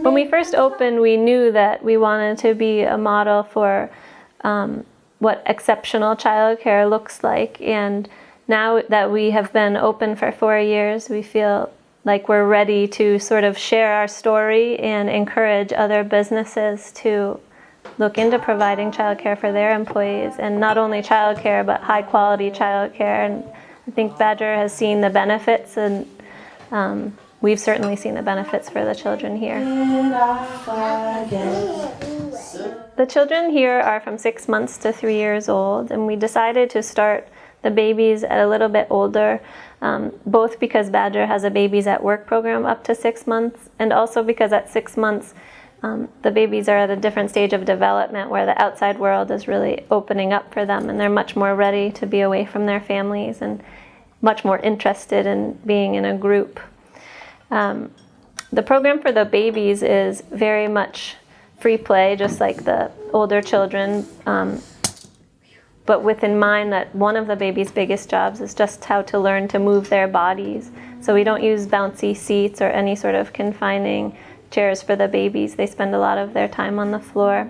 When we first opened, we knew that we wanted to be a model for what exceptional childcare looks like. And now that we have been open for 4 years, we feel like we're ready to sort of share our story and encourage other businesses to look into providing childcare for their employees, and not only childcare, but high quality childcare. And I think Badger has seen the benefits, and we've certainly seen the benefits for the children here. The children here are from 6 months to 3 years old, and we decided to start the babies at a little bit older, both because Badger has a babies at work program up to 6 months, and also because at 6 months the babies are at a different stage of development where the outside world is really opening up for them, and they're much more ready to be away from their families and much more interested in being in a group. The program for the babies is very much free play, just like the older children, but with in mind that one of the baby's biggest jobs is just how to learn to move their bodies. So we don't use bouncy seats or any sort of confining chairs for the babies. They spend a lot of their time on the floor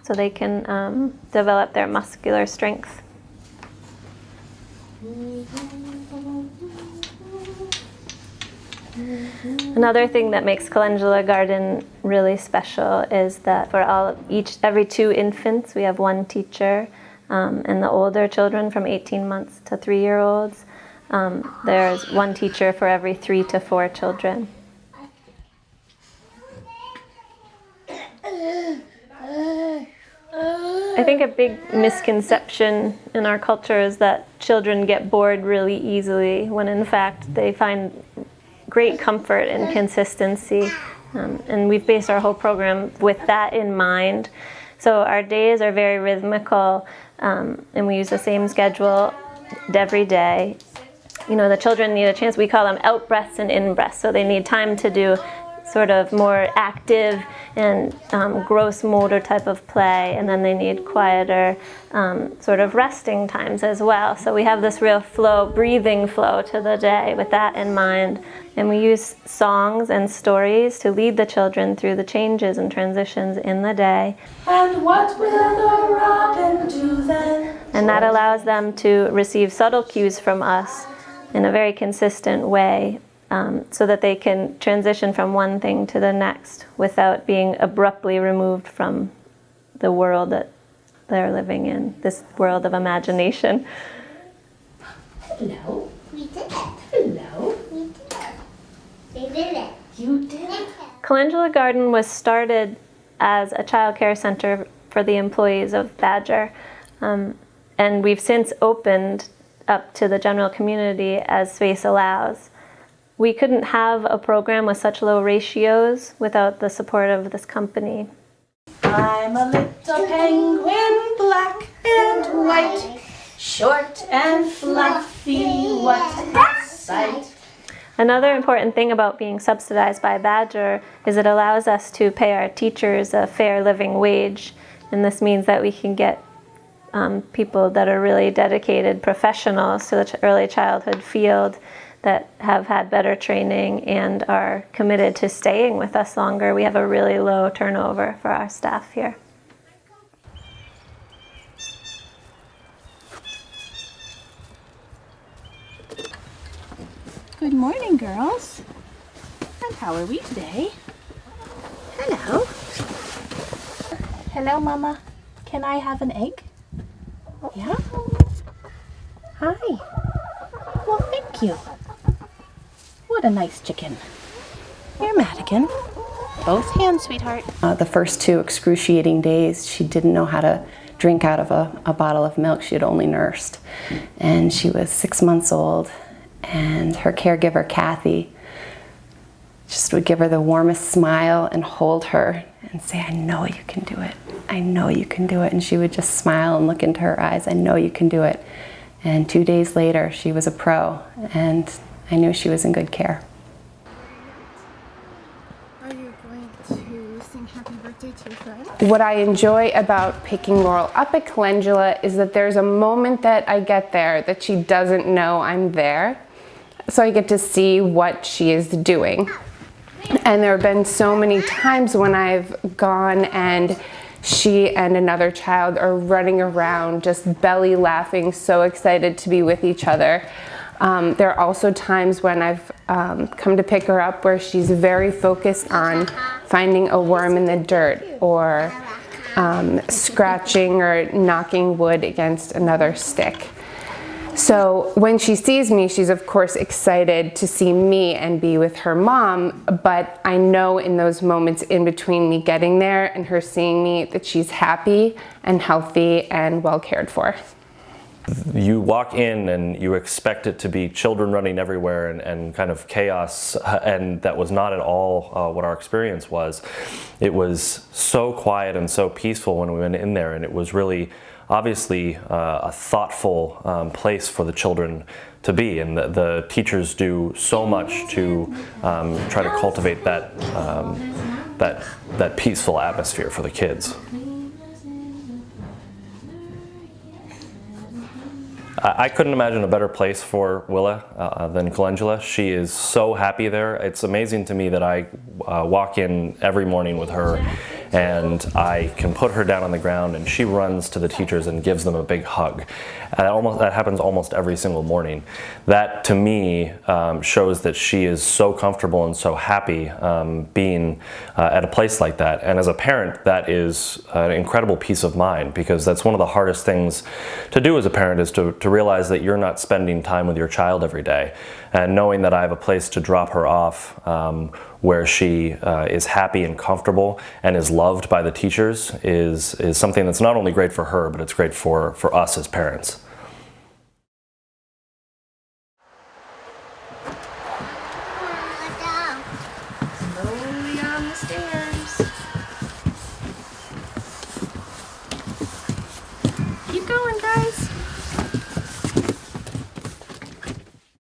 so they can develop their muscular strength. Another thing that makes Calendula Garden really special is that for every 2 infants we have 1 teacher, and the older children from 18 months to 3-year-olds, there's 1 teacher for every 3 to 4 children. I think a big misconception in our culture is that children get bored really easily, when in fact they find great comfort in consistency, and we've based our whole program with that in mind. So our days are very rhythmical, and we use the same schedule every day. You know, the children need a chance. We call them out breaths and in breaths, so they need time to do sort of more active and gross motor type of play, and then they need quieter sort of resting times as well. So we have this real flow, breathing flow to the day with that in mind. And we use songs and stories to lead the children through the changes and transitions in the day. And what will the robin do then? And that allows them to receive subtle cues from us in a very consistent way, so that they can transition from one thing to the next without being abruptly removed from the world that they're living in, this world of imagination. Hello. We did it. Hello. We did it. We did it. You did it. Calendula Garden was started as a child care center for the employees of Badger, and we've since opened up to the general community as space allows. We couldn't have a program with such low ratios without the support of this company. I'm a little penguin, black and white, short and fluffy, what a sight. Another important thing about being subsidized by Badger is it allows us to pay our teachers a fair living wage, and this means that we can get people that are really dedicated professionals to the early childhood field that have had better training and are committed to staying with us longer. We have a really low turnover for our staff here. Good morning, girls. And how are we today? Hello. Hello, Mama. Can I have an egg? Yeah? Hi. Well, thank you. What a nice chicken. Here, Madigan. Both hands, sweetheart. The first 2 excruciating days, she didn't know how to drink out of a bottle of milk. She had only nursed. And she was 6 months old. And her caregiver, Kathy, just would give her the warmest smile and hold her and say, I know you can do it. I know you can do it. And she would just smile and look into her eyes. I know you can do it. And 2 days later, she was a pro. And I knew she was in good care. Are you going to sing happy birthday to your friend? What I enjoy about picking Laurel up at Calendula is that there's a moment that I get there that she doesn't know I'm there. So I get to see what she is doing. And there have been so many times when I've gone and she and another child are running around just belly laughing, so excited to be with each other. There are also times when I've come to pick her up where she's very focused on finding a worm in the dirt or scratching or knocking wood against another stick. So when she sees me, she's of course excited to see me and be with her mom, but I know in those moments in between me getting there and her seeing me that she's happy and healthy and well cared for. You walk in and you expect it to be children running everywhere and kind of chaos, and that was not at all what our experience was. It was so quiet and so peaceful when we went in there, and it was really obviously a thoughtful place for the children to be, and the teachers do so much to try to cultivate that, that peaceful atmosphere for the kids. I couldn't imagine a better place for Willa than Calendula. She is so happy there. It's amazing to me that I walk in every morning with her and I can put her down on the ground and she runs to the teachers and gives them a big hug. That happens almost every single morning. That to me shows that she is so comfortable and so happy being at a place like that. And as a parent, that is an incredible peace of mind, because that's one of the hardest things to do as a parent, is to realize that you're not spending time with your child every day. And knowing that I have a place to drop her off where she is happy and comfortable and is loved by the teachers is something that's not only great for her, but it's great for us as parents. Slowly on the stairs.